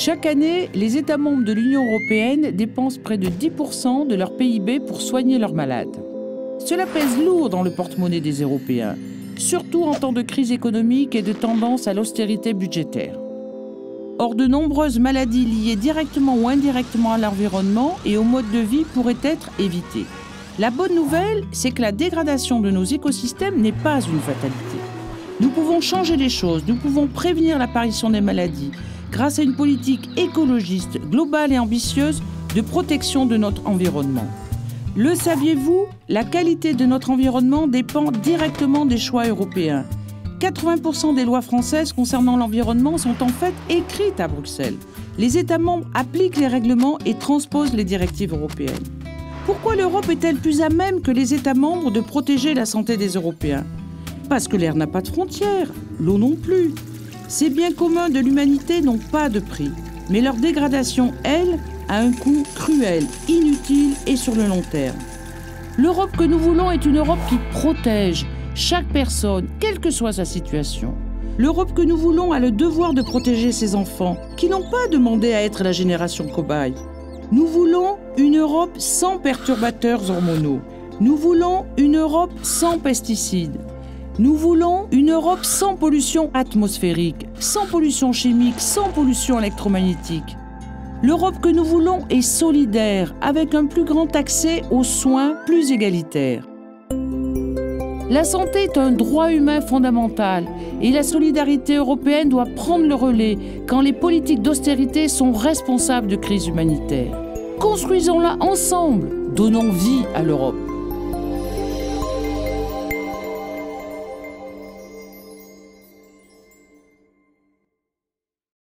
Chaque année, les États membres de l'Union européenne dépensent près de 10% de leur PIB pour soigner leurs malades. Cela pèse lourd dans le porte-monnaie des Européens, surtout en temps de crise économique et de tendance à l'austérité budgétaire. Or, de nombreuses maladies liées directement ou indirectement à l'environnement et au mode de vie pourraient être évitées. La bonne nouvelle, c'est que la dégradation de nos écosystèmes n'est pas une fatalité. Nous pouvons changer les choses, nous pouvons prévenir l'apparition des maladies grâce à une politique écologiste, globale et ambitieuse de protection de notre environnement. Le saviez-vous? La qualité de notre environnement dépend directement des choix européens. 80% des lois françaises concernant l'environnement sont en fait écrites à Bruxelles. Les États membres appliquent les règlements et transposent les directives européennes. Pourquoi l'Europe est-elle plus à même que les États membres de protéger la santé des Européens? Parce que l'air n'a pas de frontières, l'eau non plus. Ces biens communs de l'humanité n'ont pas de prix, mais leur dégradation, elle, a un coût cruel, inutile et sur le long terme. L'Europe que nous voulons est une Europe qui protège chaque personne, quelle que soit sa situation. L'Europe que nous voulons a le devoir de protéger ses enfants, qui n'ont pas demandé à être la génération cobaye. Nous voulons une Europe sans perturbateurs hormonaux. Nous voulons une Europe sans pesticides. Nous voulons une Europe sans pollution atmosphérique, sans pollution chimique, sans pollution électromagnétique. L'Europe que nous voulons est solidaire, avec un plus grand accès aux soins plus égalitaires. La santé est un droit humain fondamental et la solidarité européenne doit prendre le relais quand les politiques d'austérité sont responsables de crises humanitaires. Construisons-la ensemble, donnons vie à l'Europe.